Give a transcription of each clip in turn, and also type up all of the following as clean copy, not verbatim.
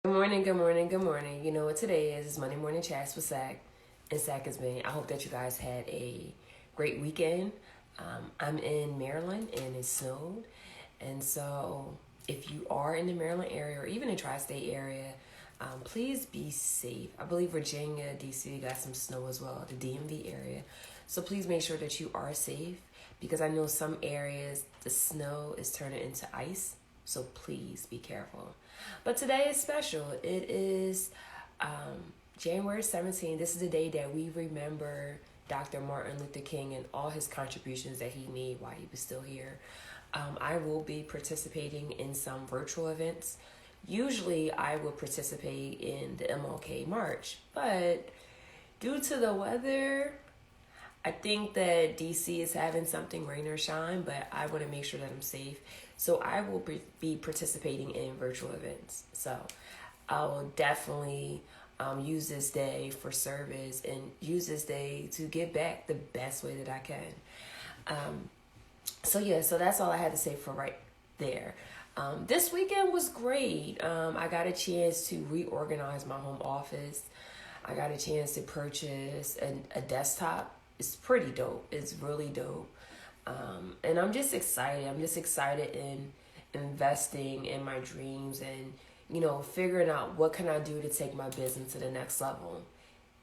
Good morning, good morning, good morning. You know what today is? It's Monday Morning Chats with Sack, and Sack is me. I hope that you guys had a great weekend. I'm in Maryland and it snowed. And so if you are in the Maryland area or even the tri-state area, please be safe. I believe Virginia, D.C. got some snow as well, the DMV area. So please make sure that you are safe because I know some areas the snow is turning into ice. So please be careful. But today is special. It is January 17th. This is the day that we remember Dr. Martin Luther King and all his contributions that he made while he was still here. I will be participating in some virtual events. Usually I will participate in the MLK March, but due to the weather, I think that DC is having something rain or shine, but I want to make sure that I'm safe. So I will be participating in virtual events. So I will definitely use this day for service and use this day to give back the best way that I can. So that's all I had to say for right there. This weekend was great. I got a chance to reorganize my home office. I got a chance to purchase a desktop. It's pretty dope. It's really dope. And I'm just excited. I'm just excited in investing in my dreams and, figuring out what can I do to take my business to the next level.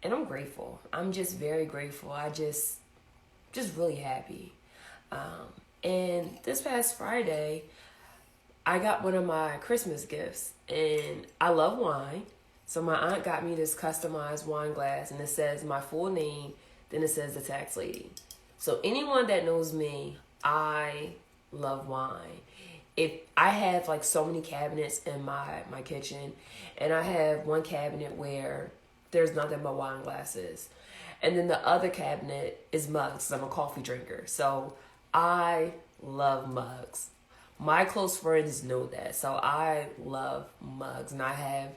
And I'm grateful. I'm just very grateful. I just really happy. And this past Friday, I got one of my Christmas gifts and I love wine. So my aunt got me this customized wine glass and it says my full name, then it says the tax lady. So anyone that knows me, I love wine. If I have like so many cabinets in my kitchen, and I have one cabinet where there's nothing but wine glasses. And then the other cabinet is mugs. I'm a coffee drinker. So I love mugs. My close friends know that. So I love mugs. And I have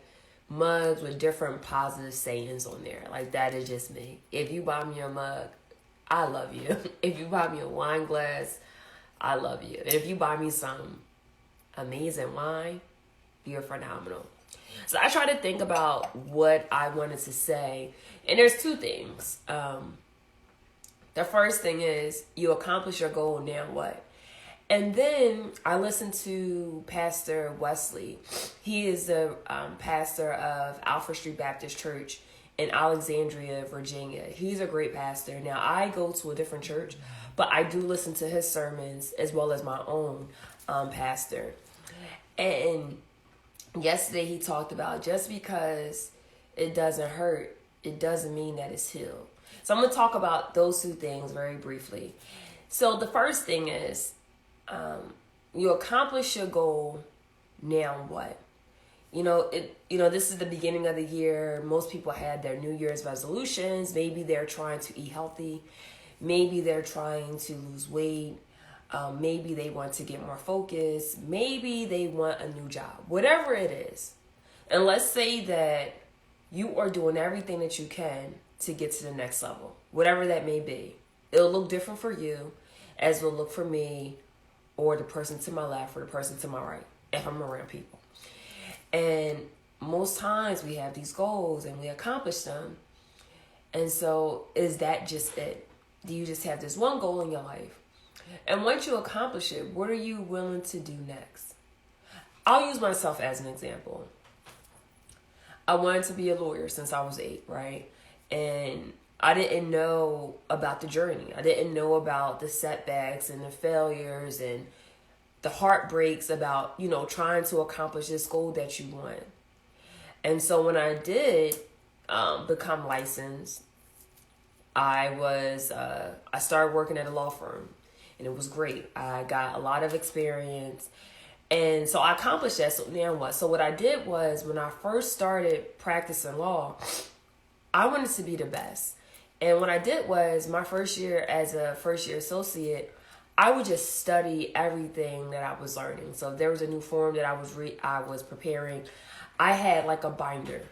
mugs with different positive sayings on there. Like that is just me. If you buy me a mug, I love you. If you buy me a wine glass, I love you. If you buy me some amazing wine, you're phenomenal. So I try to think about what I wanted to say. And there's two things. The first thing is you accomplish your goal, now what? And then I listened to Pastor Wesley. He is the pastor of Alfred Street Baptist Church in Alexandria, Virginia. He's a great pastor. Now, I go to a different church, but I do listen to his sermons as well as my own pastor. And yesterday he talked about just because it doesn't hurt, it doesn't mean that it's healed. So I'm going to talk about those two things very briefly. So the first thing is you accomplish your goal, now what? This is the beginning of the year. Most people had their New Year's resolutions. Maybe they're trying to eat healthy. Maybe they're trying to lose weight. Maybe they want to get more focused. Maybe they want a new job. Whatever it is. And let's say that you are doing everything that you can to get to the next level. Whatever that may be. It'll look different for you as it'll look for me or the person to my left or the person to my right if I'm around people. And most times we have these goals and we accomplish them. And so is that just it? Do you just have this one goal in your life? And once you accomplish it, what are you willing to do next? I'll use myself as an example. I wanted to be a lawyer since I was 8, right? And I didn't know about the journey. I didn't know about the setbacks and the failures and the heartbreaks about, trying to accomplish this goal that you want. And so when I did become licensed, I started working at a law firm and it was great. I got a lot of experience. And so I accomplished that. So now what? So what I did was when I first started practicing law, I wanted to be the best. And what I did was my first year as a first-year associate, I would just study everything that I was learning. So if there was a new form that I was preparing, I had like a binder.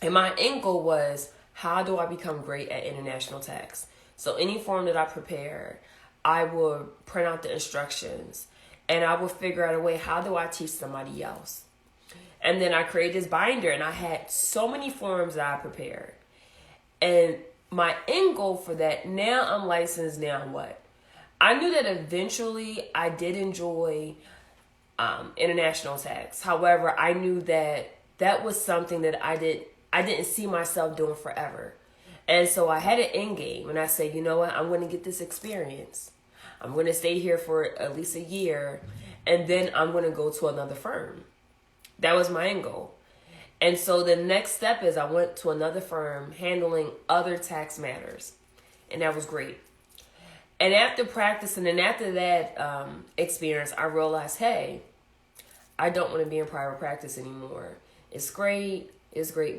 And my end goal was, how do I become great at international tax? So any form that I prepared, I would print out the instructions and I would figure out a way, how do I teach somebody else? And then I created this binder, and I had so many forms that I prepared. And my end goal for that, now I'm licensed, now what? I knew that eventually I did enjoy international tax. However, I knew that that was something that I didn't see myself doing forever. And so I had an end game, and I said, you know what, I'm going to get this experience. I'm going to stay here for at least a year, and then I'm going to go to another firm. That was my end goal. And so the next step is I went to another firm handling other tax matters, and that was great. And after practicing and after that experience, I realized, hey, I don't want to be in private practice anymore. It's great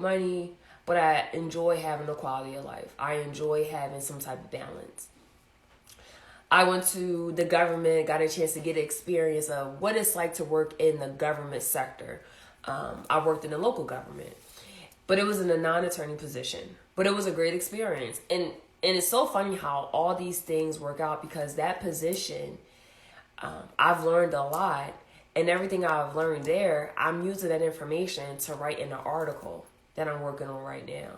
money, but I enjoy having a quality of life. I enjoy having some type of balance. I went to the government, got a chance to get an experience of what it's like to work in the government sector. I worked in the local government, but it was in a non-attorney position. But it was a great experience. And it's so funny how all these things work out, because that position, I've learned a lot. And everything I've learned there, I'm using that information to write in an article that I'm working on right now.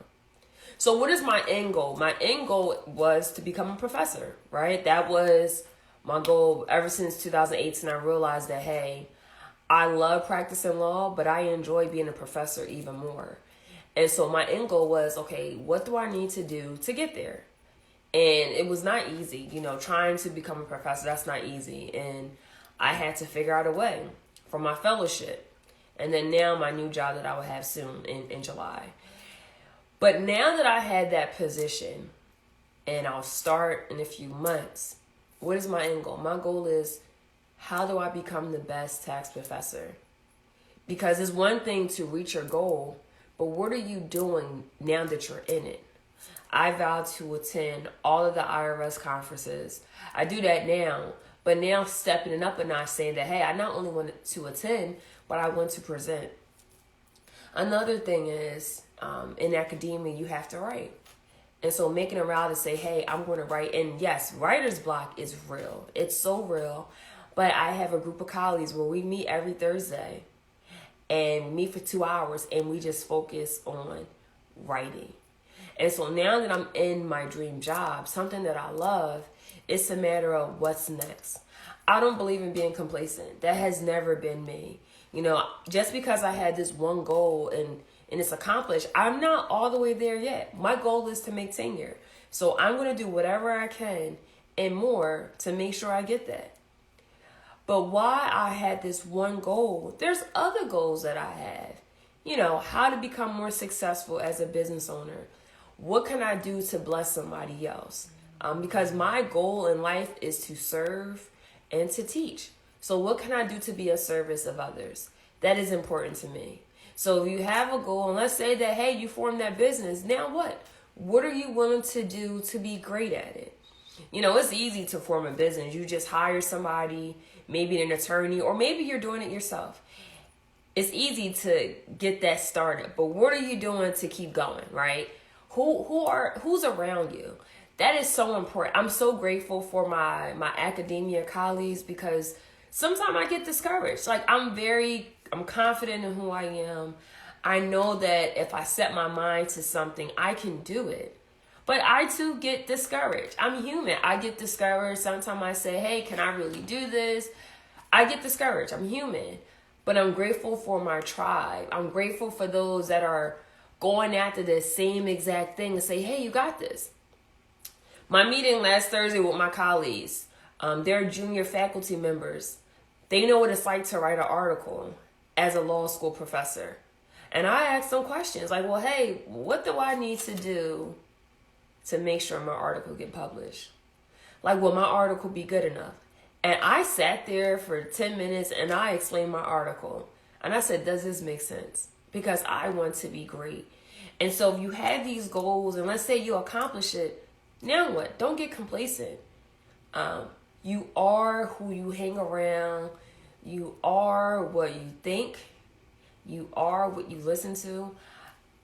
So what is my end goal? My end goal was to become a professor, right? That was my goal ever since 2018. I realized that, hey, I love practicing law, but I enjoy being a professor even more. And so my end goal was, okay, what do I need to do to get there? And it was not easy, trying to become a professor, that's not easy. And I had to figure out a way for my fellowship. And then now my new job that I will have soon in July. But now that I had that position, and I'll start in a few months, what is my end goal? My goal is, how do I become the best tax professor? Because it's one thing to reach your goal, but what are you doing now that you're in it? I vow to attend all of the IRS conferences. I do that now, but now stepping it up a notch, saying that, hey, I not only want to attend, but I want to present. Another thing is, in academia, you have to write. And so making a route to say, hey, I'm going to write. And yes, writer's block is real. It's so real. But I have a group of colleagues where we meet every Thursday and we meet for 2 hours and we just focus on writing. And so now that I'm in my dream job, something that I love, it's a matter of what's next. I don't believe in being complacent. That has never been me. Just because I had this one goal and it's accomplished, I'm not all the way there yet. My goal is to make tenure. So I'm going to do whatever I can and more to make sure I get that. But why I had this one goal, there's other goals that I have. How to become more successful as a business owner. What can I do to bless somebody else? Because my goal in life is to serve and to teach. So what can I do to be a service of others? That is important to me. So if you have a goal, and let's say that, hey, you formed that business, now what? What are you willing to do to be great at it? It's easy to form a business. You just hire somebody, maybe an attorney, or maybe you're doing it yourself. It's easy to get that started, but what are you doing to keep going, right? Who's around you? That is so important. I'm so grateful for my academia colleagues, because sometimes I get discouraged. Like I'm confident in who I am. I know that if I set my mind to something, I can do it. But I too get discouraged. I'm human. I get discouraged. Sometimes I say, hey, can I really do this? I get discouraged. I'm human. But I'm grateful for my tribe. I'm grateful for those that are going after the same exact thing and say, hey, you got this. My meeting last Thursday with my colleagues, they're junior faculty members. They know what it's like to write an article as a law school professor. And I asked them questions like, well, hey, what do I need to do to make sure my article get published? Like, will my article be good enough? And I sat there for 10 minutes and I explained my article. And I said, does this make sense? Because I want to be great. And so if you have these goals and let's say you accomplish it, now what? Don't get complacent. You are who you hang around. You are what you think. You are what you listen to.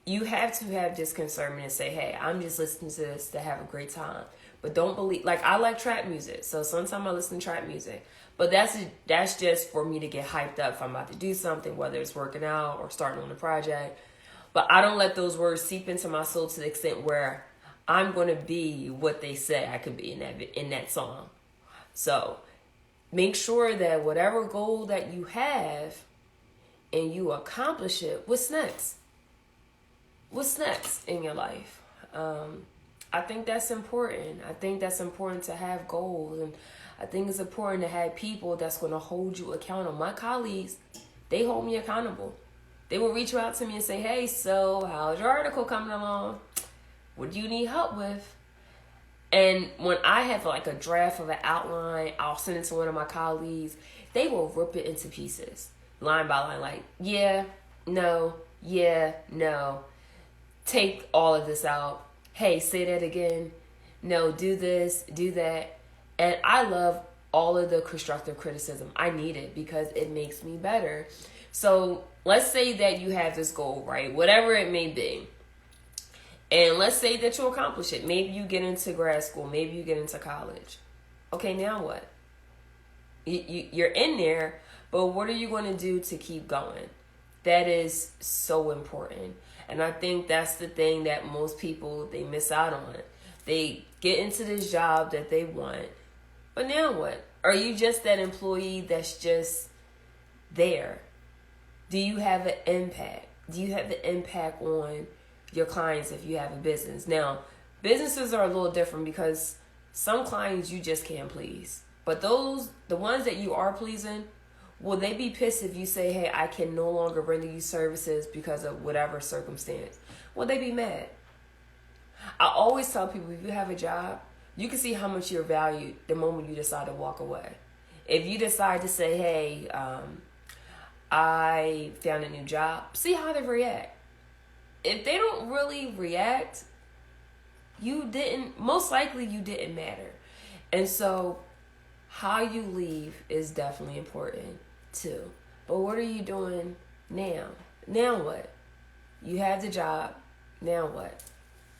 You have to have this discernment and say, hey, I'm just listening to this to have a great time. But don't believe, like I like trap music. So sometimes I listen to trap music. But that's just for me to get hyped up if I'm about to do something, whether it's working out or starting on a project. But I don't let those words seep into my soul to the extent where I'm going to be what they say I could be in that song. So make sure that whatever goal that you have and you accomplish it, what's next? What's next in your life? I think that's important. I think that's important to have goals, and I think it's important to have people that's going to hold you accountable. My colleagues, they hold me accountable. They will reach out to me and say, hey, so how's your article coming along? What do you need help with? And when I have like a draft of an outline, I'll send it to one of my colleagues. They will rip it into pieces, line by line, like, yeah, no, take all of this out. Hey, say that again. No, do this, do that. And I love all of the constructive criticism. I need it because it makes me better. So let's say that you have this goal, right? Whatever it may be. And let's say that you accomplish it. Maybe you get into grad school. Maybe you get into college. Okay, now what? You're in there, but what are you going to do to keep going? That is so important. And I think that's the thing that most people, they miss out on. They get into this job that they want. But now what? Are you just that employee that's just there? Do you have an impact? Do you have the impact on your clients if you have a business? Now, businesses are a little different because some clients you just can't please. But the ones that you are pleasing, will they be pissed if you say, hey, I can no longer render you services because of whatever circumstance? Will they be mad? I always tell people, if you have a job, you can see how much you're valued the moment you decide to walk away. If you decide to say, hey, I found a new job, see how they react. If they don't really react, most likely you didn't matter. And so how you leave is definitely important too. But what are you doing now? Now what? You have the job. Now what?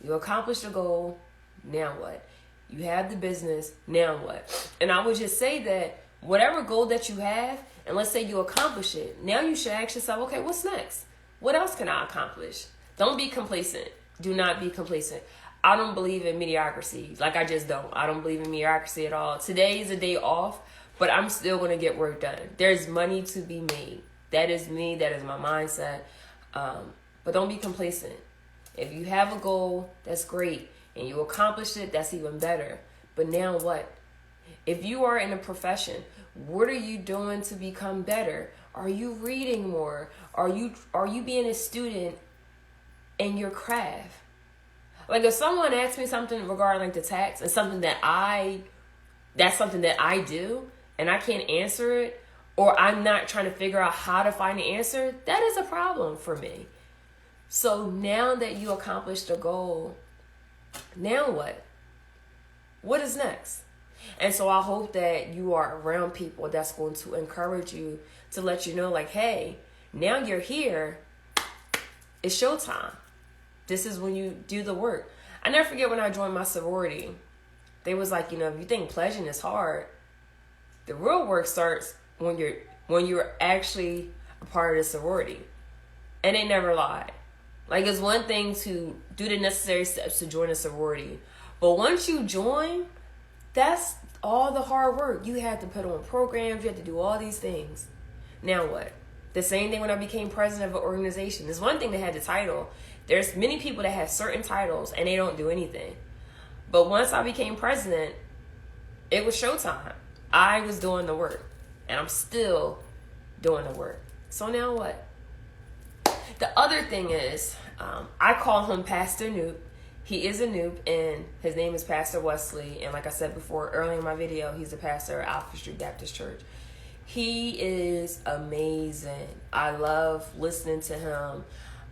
You accomplished the goal. Now what? You have the business. Now what? And I would just say that whatever goal that you have, and let's say you accomplish it, now you should ask yourself, okay, what's next? What else can I accomplish? Don't be complacent. Do not be complacent. I don't believe in mediocrity. Like, I just don't. I don't believe in mediocrity at all. Today is a day off, but I'm still going to get work done. There's money to be made. That is me. That is my mindset. But don't be complacent. If you have a goal, that's great. And you accomplish it, that's even better. But now what? If you are in a profession, what are you doing to become better? Are you reading more? Are you being a student in your craft? Like, if someone asks me something regarding like the tax and that's something that I do and I can't answer it, or I'm not trying to figure out how to find the answer, that is a problem for me. So now that you accomplished the goal, now what? What is next? And so I hope that you are around people that's going to encourage you, to let you know, like, hey, now you're here. It's showtime. This is when you do the work. I never forget when I joined my sorority. They was like, if you think pledging is hard, the real work starts when you're actually a part of the sorority. And they never lied. Like, it's one thing to do the necessary steps to join a sorority, but once you join, that's all the hard work. You had to put on programs. You had to do all these things. Now what? The same thing when I became president of an organization. There's one thing that had the title. There's many people that have certain titles and they don't do anything. But once I became president, it was showtime. I was doing the work, and I'm still doing the work. So now what? The other thing is, I call him Pastor Newt. He is a Newt, and his name is Pastor Wesley. And like I said before, earlier in my video, he's the pastor at Alpha Street Baptist Church. He is amazing. I love listening to him.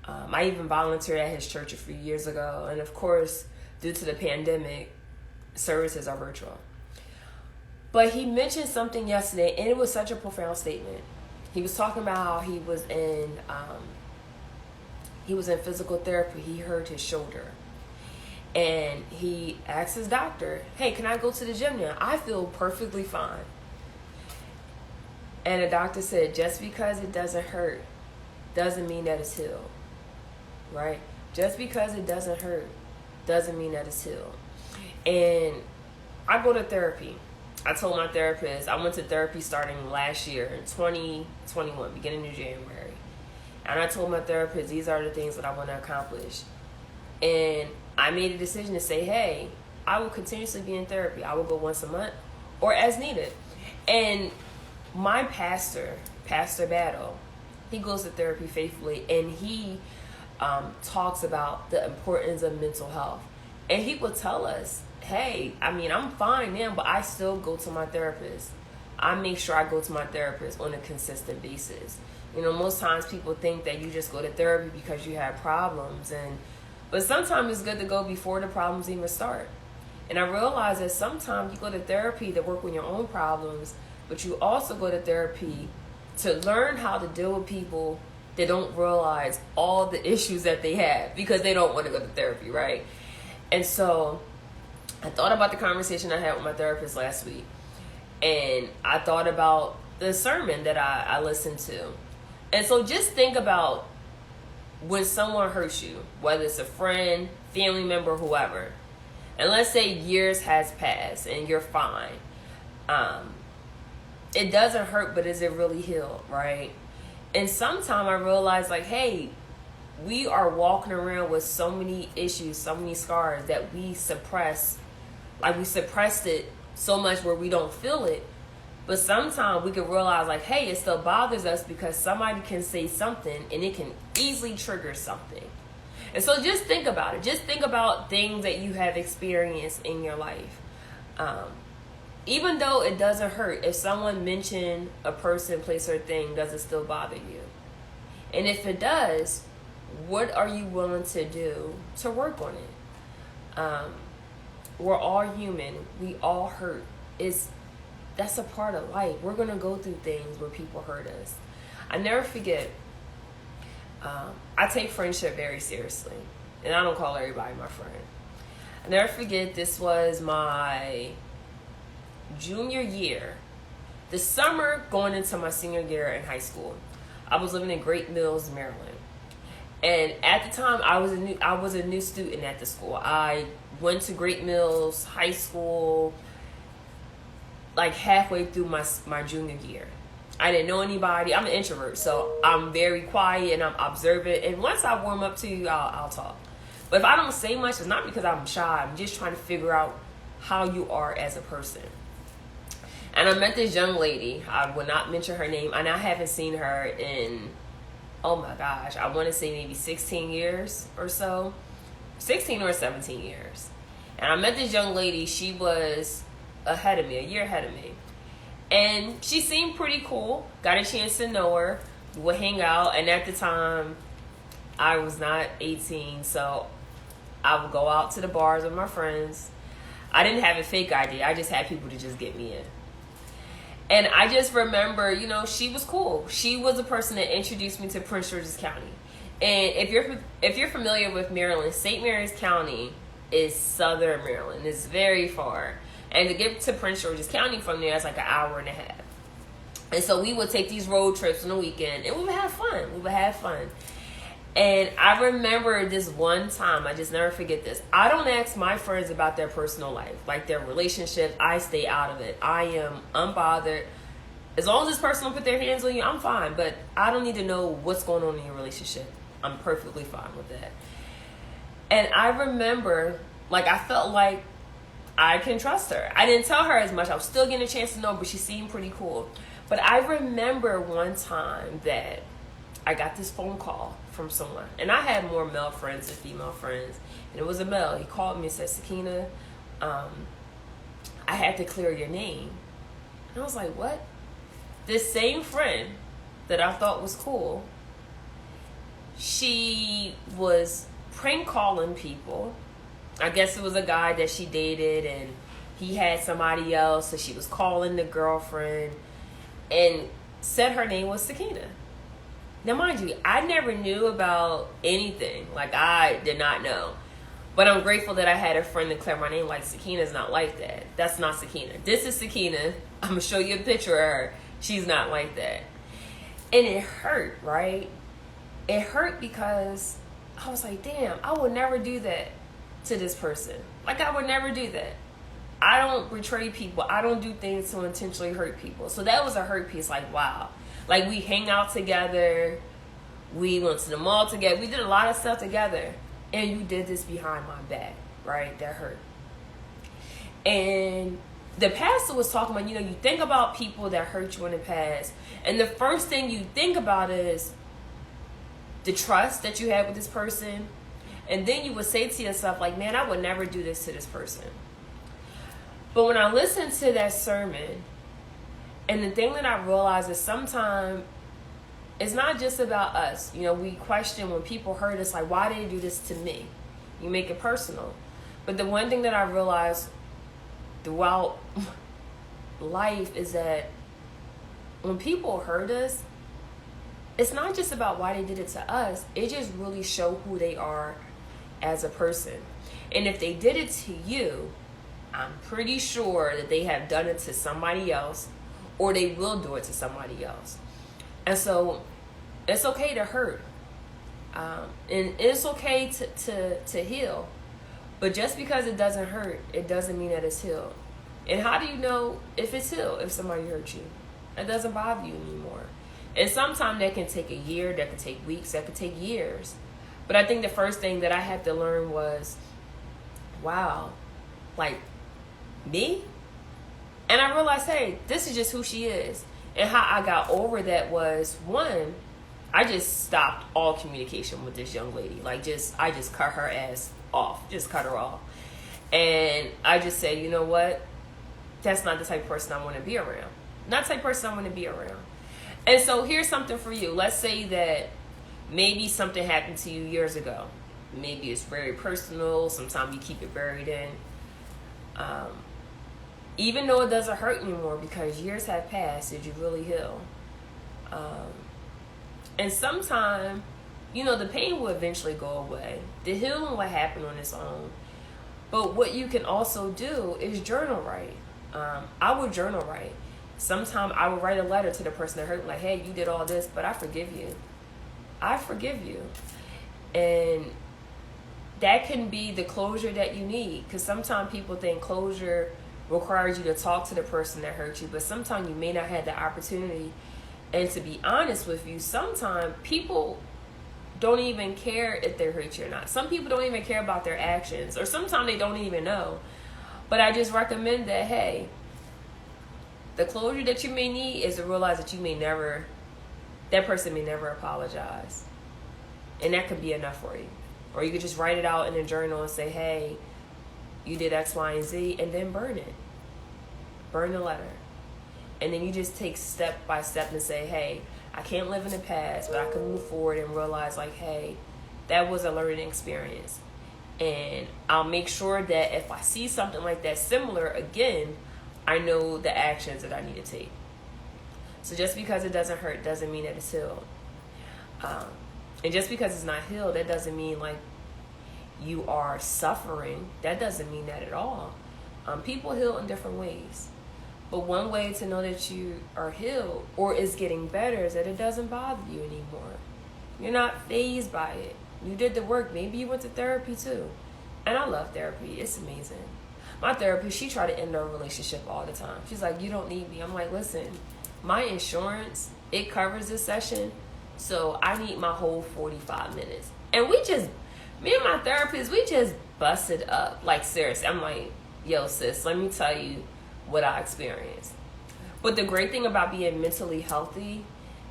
I even volunteered at his church a few years ago. And of course, due to the pandemic, services are virtual. But he mentioned something yesterday, and it was such a profound statement. He was talking about how he was in physical therapy. He hurt his shoulder. And he asked his doctor, hey, can I go to the gym now? I feel perfectly fine. And the doctor said, just because it doesn't hurt doesn't mean that it's healed, right? Just because it doesn't hurt doesn't mean that it's healed. And I go to therapy. I told my therapist, I went to therapy starting last year in 2021, beginning of January. And I told my therapist, these are the things that I want to accomplish. And I made a decision to say, hey, I will continuously be in therapy. I will go once a month or as needed. And my pastor, Pastor Battle, he goes to therapy faithfully, and he talks about the importance of mental health. And he will tell us, hey, I mean, I'm fine now, but I still go to my therapist. I make sure I go to my therapist on a consistent basis. You know, most times people think that you just go to therapy because you have problems, but sometimes it's good to go before the problems even start. And I realize that sometimes you go to therapy to work on your own problems, but you also go to therapy to learn how to deal with people that don't realize all the issues that they have because they don't want to go to therapy, right? And so I thought about the conversation I had with my therapist last week, and I thought about the sermon that I listened to. And so just think about when someone hurts you, whether it's a friend, family member, whoever, and let's say years has passed and you're fine. It doesn't hurt, but is it really healed, right? And sometimes I realized, like, hey, we are walking around with so many issues, so many scars that we suppress. Like, we suppressed it so much where we don't feel it. But sometimes we can realize, like, hey, it still bothers us because somebody can say something and it can easily trigger something. And so just think about it. Just think about things that you have experienced in your life. Even though it doesn't hurt, if someone mentioned a person, place, or thing, does it still bother you? And if it does, what are you willing to do to work on it? We're all human. We all hurt. That's a part of life. We're going to go through things where people hurt us. I never forget, I take friendship very seriously. And I don't call everybody my friend. I never forget, this was my junior year, the summer going into my senior year in high school. I was living in Great Mills, Maryland, and at the time I was a new student at the school. I went to Great Mills High School like halfway through my junior year. I didn't know anybody. I'm an introvert, so I'm very quiet and I'm observant, and once I warm up to you, I'll talk. But if I don't say much, it's not because I'm shy. I'm just trying to figure out how you are as a person. And I met this young lady. I will not mention her name. And I haven't seen her in, oh my gosh, I want to say maybe 16 years or so. 16 or 17 years. And I met this young lady. She was ahead of me, a year ahead of me. And she seemed pretty cool. Got a chance to know her. We would hang out. And at the time, I was not 18. So I would go out to the bars with my friends. I didn't have a fake ID. I just had people to just get me in. And I just remember, you know, she was cool. She was the person that introduced me to Prince George's County. And if you're familiar with Maryland, St. Mary's County is southern Maryland. It's very far. And to get to Prince George's County from there, it's like an hour and a half. And so we would take these road trips on the weekend, and we would have fun. And I remember this one time, I just never forget this. I don't ask my friends about their personal life, like their relationships. I stay out of it. I am unbothered. As long as this person will put their hands on you, I'm fine. But I don't need to know what's going on in your relationship. I'm perfectly fine with that. And I remember, like, I felt like I can trust her. I didn't tell her as much. I was still getting a chance to know, but she seemed pretty cool. But I remember one time that I got this phone call from someone. And I had more male friends than female friends. And it was a male. He called me and said, Sakina, I had to clear your name. And I was like, what? This same friend that I thought was cool, she was prank calling people. I guess it was a guy that she dated, and he had somebody else, so she was calling the girlfriend and said her name was Sakina. Now, mind you, I never knew about anything. Like, I did not know. But I'm grateful that I had a friend to clear my name. Like, Sakina's not like that. That's not Sakina. This is Sakina. I'm going to show you a picture of her. She's not like that. And it hurt, right? It hurt because I was like, damn, I would never do that to this person. Like, I would never do that. I don't betray people. I don't do things to intentionally hurt people. So that was a hurt piece. Like, wow. Like, we hang out together. We went to the mall together. We did a lot of stuff together. And you did this behind my back, right? That hurt. And the pastor was talking about, you think about people that hurt you in the past. And the first thing you think about is the trust that you had with this person. And then you would say to yourself, like, man, I would never do this to this person. But when I listened to that sermon, and the thing that I realized is sometimes it's not just about us. We question when people hurt us, like, why did they do this to me? You make it personal. But the one thing that I realized throughout life is that when people hurt us, it's not just about why they did it to us. It just really shows who they are as a person. And if they did it to you, I'm pretty sure that they have done it to somebody else, or they will do it to somebody else. And so it's okay to hurt. And it's okay to heal. But just because it doesn't hurt, it doesn't mean that it's healed. And how do you know if it's healed if somebody hurt you? It doesn't bother you anymore. And sometimes that can take a year, that can take weeks, that could take years. But I think the first thing that I had to learn was, wow, like, me? And I realized, hey, this is just who she is. And how I got over that was, one, I just stopped all communication with this young lady. Like, I just cut her ass off. Just cut her off. And I just said, you know what? That's not the type of person I want to be around. Not the type of person I want to be around. And so here's something for you. Let's say that maybe something happened to you years ago. Maybe it's very personal. Sometimes you keep it buried in. Even though it doesn't hurt anymore because years have passed, did you really heal? And sometimes, the pain will eventually go away. The healing will happen on its own. But what you can also do is journal write. I would journal write. Sometimes I would write a letter to the person that hurt me, like, hey, you did all this, but I forgive you. I forgive you. And that can be the closure that you need. Because sometimes people think closure requires you to talk to the person that hurt you, but sometimes you may not have the opportunity. And to be honest with you, sometimes people don't even care if they hurt you or not. Some people don't even care about their actions, or sometimes they don't even know. But I just recommend that, hey, the closure that you may need is to realize that that person may never apologize. And that could be enough for you. Or you could just write it out in a journal and say, hey, you did X, Y, and Z, and then burn it. Burn the letter. And then you just take step by step and say, hey, I can't live in the past, but I can move forward and realize, like, hey, that was a learning experience. And I'll make sure that if I see something like that similar again, I know the actions that I need to take. So just because it doesn't hurt doesn't mean that it's healed. And just because it's not healed, that doesn't mean like you are suffering. That doesn't mean that at all. People heal in different ways. But one way to know that you are healed or is getting better is that it doesn't bother you anymore. You're not fazed by it. You did the work. Maybe you went to therapy too. And I love therapy. It's amazing. My therapist, she tried to end our relationship all the time. She's like, you don't need me. I'm like, listen, my insurance, it covers this session. So I need my whole 45 minutes. And me and my therapist, we just busted up. Like, seriously. I'm like, yo, sis, let me tell you what I experienced. But the great thing about being mentally healthy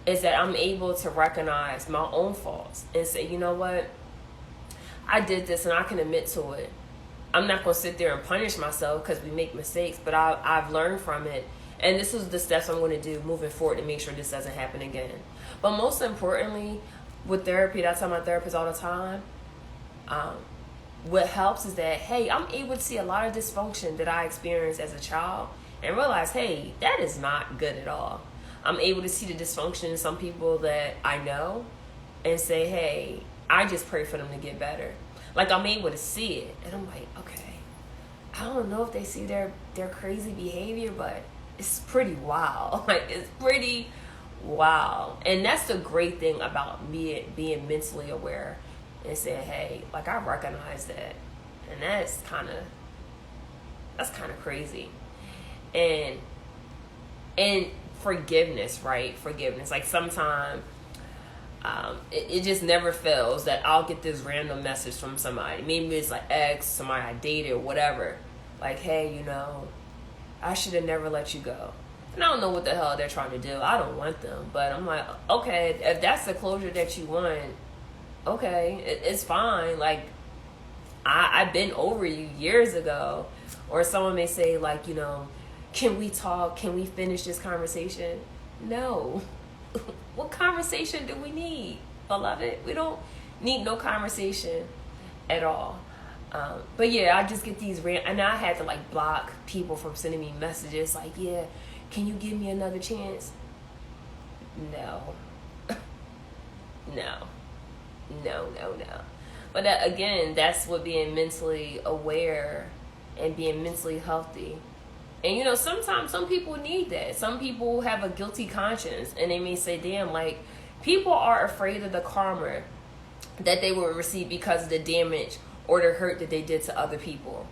is that I'm able to recognize my own faults and say, you know what? I did this and I can admit to it. I'm not going to sit there and punish myself because we make mistakes, but I've learned from it. And this is the steps I'm going to do moving forward to make sure this doesn't happen again. But most importantly, with therapy, I tell my therapist all the time, what helps is that, hey, I'm able to see a lot of dysfunction that I experienced as a child and realize, hey, that is not good at all. I'm able to see the dysfunction in some people that I know and say, hey, I just pray for them to get better. Like, I'm able to see it. And I'm like, okay, I don't know if they see their crazy behavior, but it's pretty wild. Like, it's pretty wild. And that's the great thing about me being mentally aware and saying, hey, like, I recognize that. And that's kind of crazy. And forgiveness, right? Forgiveness. Like, sometimes it just never fails that I'll get this random message from somebody. Maybe it's like ex, somebody I dated, or whatever. Like, hey, you know, I should have never let you go. And I don't know what the hell they're trying to do. I don't want them. But I'm like, okay, if that's the closure that you want, okay, it's fine. Like, I've been over you years ago. Or someone may say, like, you know, can we talk? Can we finish this conversation? No. What conversation do we need, beloved? We don't need no conversation at all. But yeah, I just get these and I had to like block people from sending me messages like, yeah, can you give me another chance? No. No. But again, that's what being mentally aware and being mentally healthy. And you know, sometimes some people need that. Some people have a guilty conscience and they may say, damn, like, people are afraid of the karma that they will receive because of the damage or the hurt that they did to other people.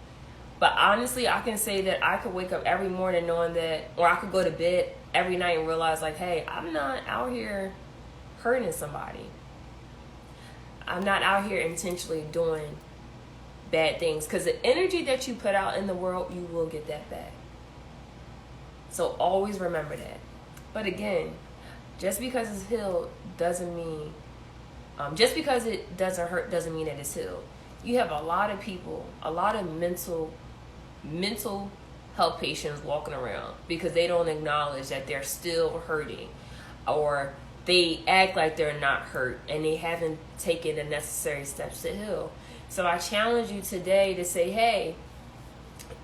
But honestly, I can say that I could wake up every morning knowing that, or I could go to bed every night and realize like, hey, I'm not out here hurting somebody. I'm not out here intentionally doing bad things, because the energy that you put out in the world, you will get that back. So always remember that. But again, just because it's healed doesn't mean, just because it doesn't hurt doesn't mean that it's healed. You have a lot of people, a lot of mental health patients walking around because they don't acknowledge that they're still hurting, or they act like they're not hurt and they haven't taken the necessary steps to heal. So I challenge you today to say, hey,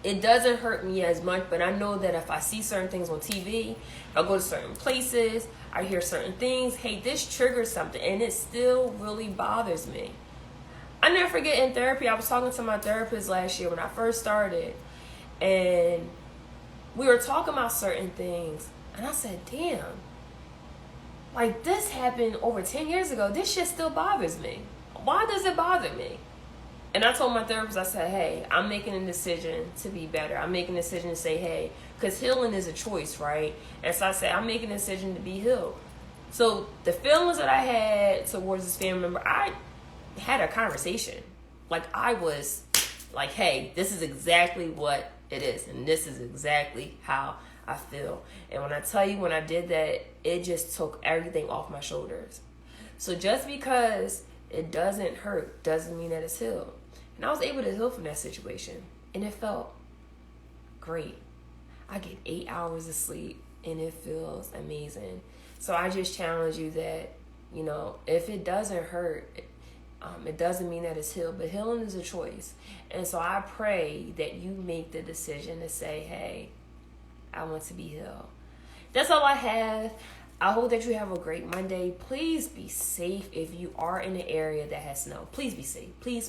it doesn't hurt me as much, but I know that if I see certain things on TV, if I go to certain places, I hear certain things, hey, this triggers something, and it still really bothers me. I never forget in therapy, I was talking to my therapist last year when I first started, and we were talking about certain things, and I said, damn, like, this happened over 10 years ago. This shit still bothers me. Why does it bother me? And I told my therapist, I said, hey, I'm making a decision to be better. I'm making a decision to say, hey, because healing is a choice, right? And so I said, I'm making a decision to be healed. So the feelings that I had towards this family member, I had a conversation. Like, I was like, hey, this is exactly what it is. And this is exactly how I feel. And when I tell you, when I did that, it just took everything off my shoulders. So just because it doesn't hurt doesn't mean that it's healed. And I was able to heal from that situation. And it felt great. I get 8 hours of sleep and it feels amazing. So I just challenge you that, you know, if it doesn't hurt, it doesn't mean that it's healed. But healing is a choice. And so I pray that you make the decision to say, hey, I want to be healed. That's all I have. I hope that you have a great Monday. Please be safe if you are in an area that has snow. Please be safe. Please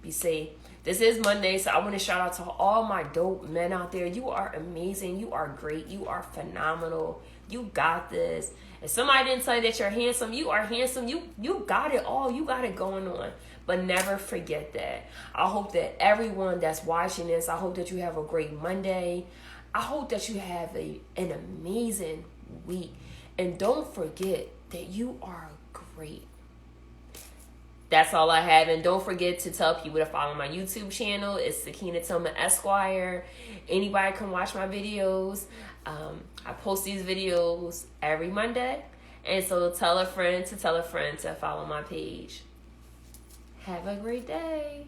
be safe. This is Monday, so I want to shout out to all my dope men out there. You are amazing. You are great. You are phenomenal. You got this. If somebody didn't tell you that you're handsome, you are handsome. You got it all. You got it going on. But never forget that. I hope that everyone that's watching this, I hope that you have a great Monday. I hope that you have an amazing week. And don't forget that you are great. That's all I have. And don't forget to tell people to follow my YouTube channel. It's Sakina Tillman Esquire. Anybody can watch my videos. I post these videos every Monday. And so tell a friend to follow my page. Have a great day.